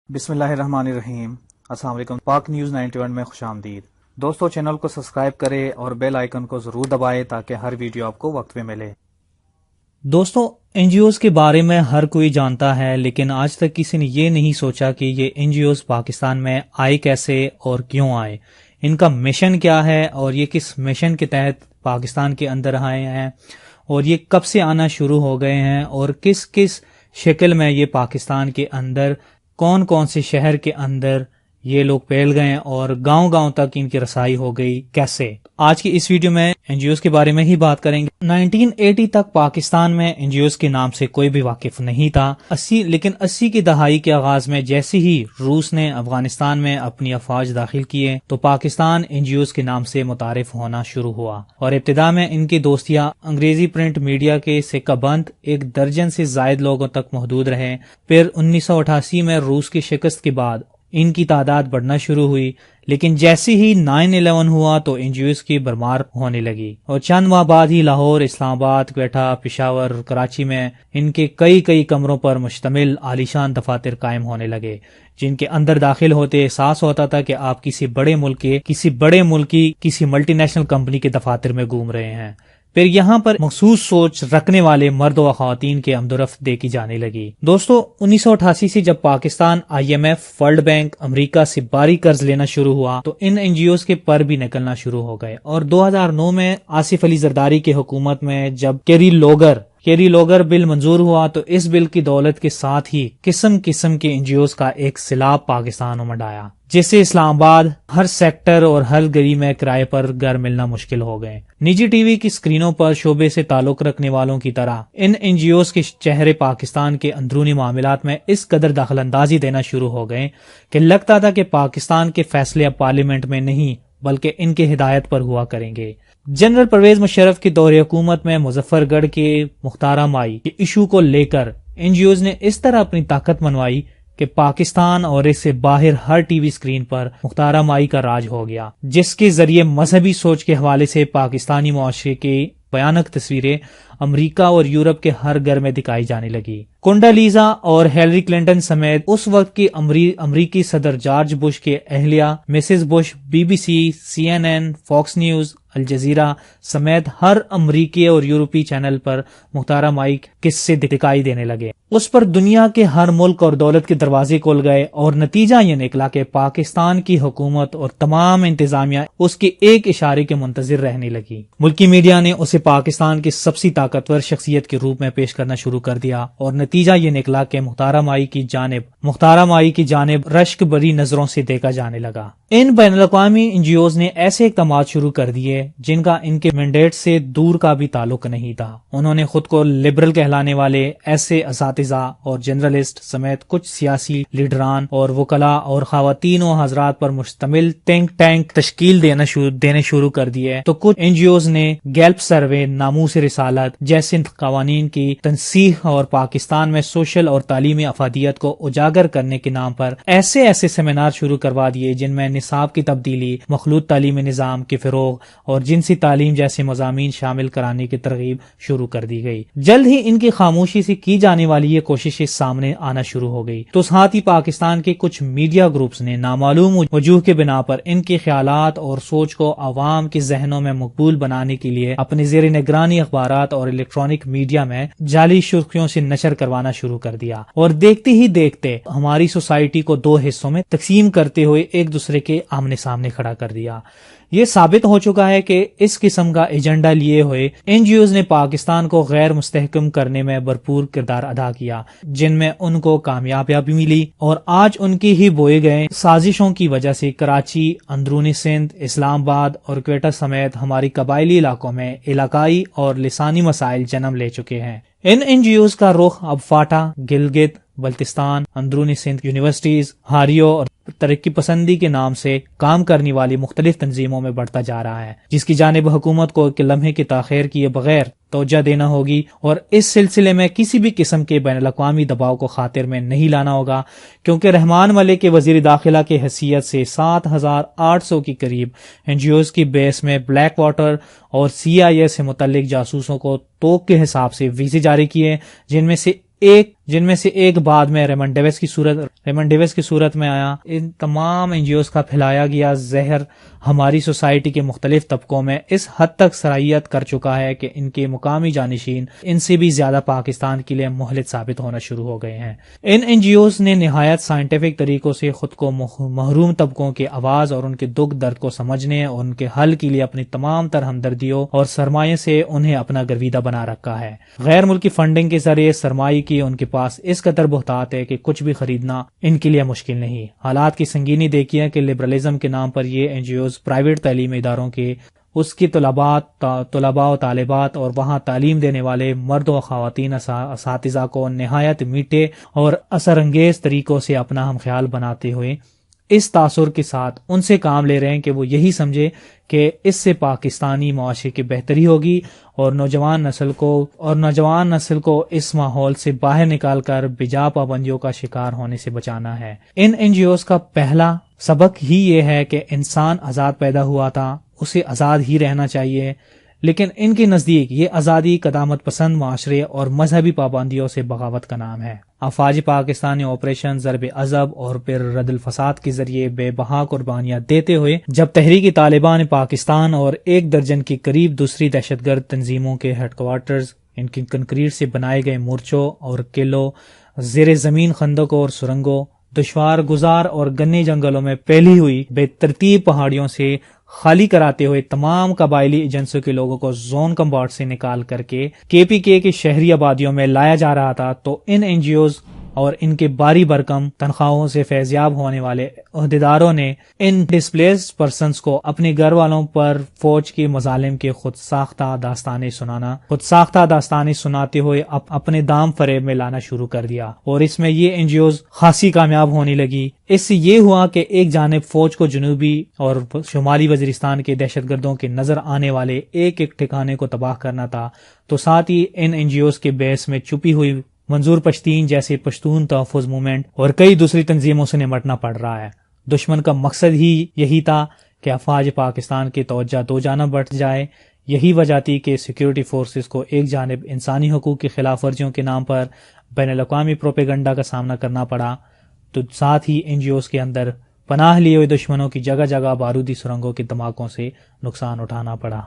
بسم اللہ الرحمن الرحیم۔ السلام علیکم۔ پاک نیوز 91 میں خوش آمدید۔ دوستو چینل کو سبسکرائب کریں اور بیل آئیکن کو ضرور دبائیں تاکہ ہر ویڈیو آپ کو وقت پہ ملے۔ دوستو این جی اوز کے بارے میں ہر کوئی جانتا ہے، لیکن آج تک کسی نے یہ نہیں سوچا کہ یہ این جی اوز پاکستان میں آئے کیسے اور کیوں آئے، ان کا مشن کیا ہے اور یہ کس مشن کے تحت پاکستان کے اندر آئے ہیں اور یہ کب سے آنا شروع ہو گئے ہیں اور کس کس شکل میں یہ پاکستان کے اندر کون کون سے شہر کے اندر یہ لوگ پھیل گئے اور گاؤں گاؤں تک ان کی رسائی ہو گئی کیسے۔ آج کی اس ویڈیو میں این جی اوز کے بارے میں ہی بات کریں گے۔ 1980 تک پاکستان میں این جی اوز کے نام سے کوئی بھی واقف نہیں تھا، لیکن 80 کی دہائی کے آغاز میں جیسے ہی روس نے افغانستان میں اپنی افواج داخل کیے تو پاکستان این جی اوز کے نام سے متعارف ہونا شروع ہوا، اور ابتدا میں ان کی دوستیاں انگریزی پرنٹ میڈیا کے سکہ بند 1 درجن سے زائد لوگوں تک محدود رہے۔ پھر 1988 میں روس کی شکست کے بعد ان کی تعداد بڑھنا شروع ہوئی، لیکن جیسے ہی 9/11 ہوا تو این جی اوز کی بھرمار ہونے لگی، اور چند ماہ بعد ہی لاہور، اسلام آباد، کوئٹہ، پشاور اور کراچی میں ان کے کئی کمروں پر مشتمل عالیشان دفاتر قائم ہونے لگے، جن کے اندر داخل ہوتے احساس ہوتا تھا کہ آپ کسی بڑے ملک کی کسی ملٹی نیشنل کمپنی کے دفاتر میں گھوم رہے ہیں۔ پھر یہاں پر مخصوص سوچ رکھنے والے مرد و خواتین کے آمد و رفت دیکھی جانے لگی۔ دوستو 1988 سے جب پاکستان IMF، ورلڈ بینک، امریکہ سے بھاری قرض لینا شروع ہوا تو ان این جی اوز کے پر بھی نکلنا شروع ہو گئے، اور 2009 میں آصف علی زرداری کی حکومت میں جب کیری لوگر بل منظور ہوا تو اس بل کی دولت کے ساتھ ہی قسم کے این جی اوز کا ایک سیلاب پاکستان امڈ آیا، جس سے اسلام آباد ہر سیکٹر اور ہر گلی میں کرائے پر گھر ملنا مشکل ہو گئے۔ نجی ٹی وی کی سکرینوں پر شعبے سے تعلق رکھنے والوں کی طرح ان این جی اوز کے چہرے پاکستان کے اندرونی معاملات میں اس قدر دخل اندازی دینا شروع ہو گئے کہ لگتا تھا کہ پاکستان کے فیصلے اب پارلیمنٹ میں نہیں بلکہ ان کے ہدایت پر ہوا کریں گے۔ جنرل پرویز مشرف کی دور حکومت میں مظفر گڑھ کے مختارہ مائی کے ایشو کو لے کر این جی اوز نے اس طرح اپنی طاقت منوائی کہ پاکستان اور اس سے باہر ہر ٹی وی سکرین پر مختارہ مائی کا راج ہو گیا، جس کے ذریعے مذہبی سوچ کے حوالے سے پاکستانی معاشرے کی بھیانک تصویریں امریکہ اور یورپ کے ہر گھر میں دکھائی جانے لگی۔ کونڈالیزا اور ہیلری کلنٹن سمیت اس وقت کی امریکی صدر جارج بش کے اہلیہ Mrs Bush BBC، CNN، Fox news, Al Jazeera سمیت ہر امریکی اور یورپی چینل پر مختارہ مائی قصے دکھائی دینے لگے۔ اس پر دنیا کے ہر ملک اور دولت کے دروازے کھل گئے، اور نتیجہ یہ نکلا کہ پاکستان کی حکومت اور تمام انتظامیہ اس کے ایک اشارے کے منتظر رہنے لگی۔ ملکی میڈیا نے اسے پاکستان کی سب سے طاقتور شخصیت کے روپ میں پیش کرنا شروع کر دیا، اور نتیجہ یہ نکلا کہ مختارہ مائی کی جانب رشک بری نظروں سے دیکھا جانے لگا۔ ان بین الاقوامی این جی اوز نے ایسے اقدامات شروع کر دیے جن کا ان کے مینڈیٹ سے دور کا بھی تعلق نہیں تھا۔ انہوں نے خود کو لبرل کہلانے والے ایسے اساتذہ اور جرنلسٹ سمیت کچھ سیاسی لیڈران اور وکلاء اور خواتین و حضرات پر مشتمل تھنک ٹینک تشکیل دینے شروع کر دیے، تو کچھ این جی اوز نے گیلپ سروے، ناموس رسالت جیسے قوانین کی تنسیخ اور پاکستان میں سوشل اور تعلیمی افادیت کو اجاگر کرنے کے نام پر ایسے سیمینار شروع کروا دیے جن میں نصاب کی تبدیلی، مخلوط تعلیمی نظام کے فروغ اور جنسی تعلیم جیسے مضامین شامل کرانے کی ترغیب شروع کر دی گئی۔ جلد ہی ان کی خاموشی سے کی جانے والی یہ کوششیں سامنے آنا شروع ہو گئی، تو ساتھ ہی پاکستان کے کچھ میڈیا گروپس نے نامعلوم وجوہ کے بنا پر ان کے خیالات اور سوچ کو عوام کے ذہنوں میں مقبول بنانے کے لیے اپنے زیر نگرانی اخبارات اور الیکٹرانک میڈیا میں جعلی سرخیوں سے نشر کروانا شروع کر دیا، اور دیکھتے ہی دیکھتے ہماری سوسائٹی کو 2 حصوں میں تقسیم کرتے ہوئے ایک دوسرے کے آمنے سامنے کھڑا کر دیا۔ یہ ثابت ہو چکا ہے کہ اس قسم کا ایجنڈا لیے ہوئے این جی اوز نے پاکستان کو غیر مستحکم کرنے میں بھرپور کردار ادا کیا، جن میں ان کو کامیابیاں بھی ملی، اور آج ان کی ہی بوئے گئے سازشوں کی وجہ سے کراچی، اندرونی سندھ، اسلام آباد اور کوئٹہ سمیت ہماری قبائلی علاقوں میں علاقائی اور لسانی مسائل جنم لے چکے ہیں۔ ان این جی اوز کا رخ اب فاٹا، گلگت بلتستان، اندرونی سندھ یونیورسٹیز، ہاریو اور ترقی پسندی کے نام سے کام کرنے والی مختلف تنظیموں میں بڑھتا جا رہا ہے، جس کی جانب حکومت کو ایک لمحے کی تاخیر کیے بغیر توجہ دینا ہوگی، اور اس سلسلے میں کسی بھی قسم کے بین الاقوامی دباؤ کو خاطر میں نہیں لانا ہوگا، کیونکہ رحمان ملک کے وزیر داخلہ کی حیثیت سے 7800 کے قریب این جی اوز کی بیس میں بلیک واٹر اور CIA سے متعلق جاسوسوں کو توق کے حساب سے ویزے جاری کیے، جن میں سے ایک جن میں سے ایک بعد میں ریمنڈ ڈیوس کی صورت میں آیا۔ ان تمام این جی اوز کا پھیلایا گیا زہر ہماری سوسائٹی کے مختلف طبقوں میں اس حد تک سرائیت کر چکا ہے کہ ان کے مقامی جانشین ان سے بھی زیادہ پاکستان کے لیے مہلک ثابت ہونا شروع ہو گئے ہیں۔ ان این جی اوز نے نہایت سائنٹیفک طریقوں سے خود کو محروم طبقوں کے آواز اور ان کے دکھ درد کو سمجھنے اور ان کے حل کے لیے اپنی تمام تر ہمدردیوں اور سرمایہ سے انہیں اپنا گرویدہ بنا رکھا ہے۔ غیر ملکی فنڈنگ کے ذریعے سرمایہ کی ان کے پاس اس قدر بہتات ہے کہ کچھ بھی خریدنا ان کے لیے مشکل نہیں۔ حالات کی سنگینی دیکھیے کہ لبرلزم کے نام پر یہ این جی اوز پرائیویٹ تعلیمی اداروں کے اس کی طلباء و طالبات اور وہاں تعلیم دینے والے مرد و خواتین اساتذہ کو نہایت میٹھے اور اثر انگیز طریقوں سے اپنا ہم خیال بناتے ہوئے اس تاثر کے ساتھ ان سے کام لے رہے ہیں کہ وہ یہی سمجھے کہ اس سے پاکستانی معاشرے کی بہتری ہوگی اور نوجوان نسل کو اس ماحول سے باہر نکال کر بجا پابندیوں کا شکار ہونے سے بچانا ہے۔ ان این جی اوز کا پہلا سبق ہی یہ ہے کہ انسان آزاد پیدا ہوا تھا، اسے آزاد ہی رہنا چاہیے، لیکن ان کے نزدیک یہ آزادی قدامت پسند معاشرے اور مذہبی پابندیوں سے بغاوت کا نام ہے۔ افواج پاکستان نے آپریشن ضرب عضب اور پھر رد الفساد کے ذریعے بے بہا قربانیاں دیتے ہوئے جب تحریک طالبان پاکستان اور 1 درجن کے قریب دوسری دہشت گرد تنظیموں کے ہیڈ کوارٹرز، ان کی کنکریٹ سے بنائے گئے مورچوں اور قلعوں، زیر زمین خندقوں اور سرنگوں، دشوار گزار اور گنے جنگلوں میں پھیلی ہوئی بے ترتیب پہاڑیوں سے خالی کراتے ہوئے تمام قبائلی ایجنسیوں کے لوگوں کو زون کمباٹ سے نکال کر کے پی کے کی شہری آبادیوں میں لایا جا رہا تھا، تو ان این جی اوز اور ان کے باری برکم تنخواہوں سے فیضیاب ہونے والے عہدیداروں نے ان ڈسپلیسڈ پرسنز کو اپنے گھر والوں پر فوج کے مظالم کے خود ساختہ داستانیں سناتے ہوئے اپنے دام فریب میں لانا شروع کر دیا، اور اس میں یہ این جی اوز خاصی کامیاب ہونے لگی۔ اس سے یہ ہوا کہ ایک جانب فوج کو جنوبی اور شمالی وزیرستان کے دہشت گردوں کے نظر آنے والے ایک ٹھکانے کو تباہ کرنا تھا، تو ساتھ ہی ان این جی اوز کے بیس میں چھپی ہوئی منظور پشتین جیسے پشتون تحفظ موومنٹ اور کئی دوسری تنظیموں سے نمٹنا پڑ رہا ہے۔ دشمن کا مقصد ہی یہی تھا کہ افواج پاکستان کی توجہ دو جانب بٹ جائے۔ یہی وجہ تھی کہ سیکیورٹی فورسز کو ایک جانب انسانی حقوق کی خلاف ورزیوں کے نام پر بین الاقوامی پروپیگنڈا کا سامنا کرنا پڑا، تو ساتھ ہی این جی اوز کے اندر پناہ لیے ہوئے دشمنوں کی جگہ جگہ بارودی سرنگوں کے دھماکوں سے نقصان اٹھانا پڑا۔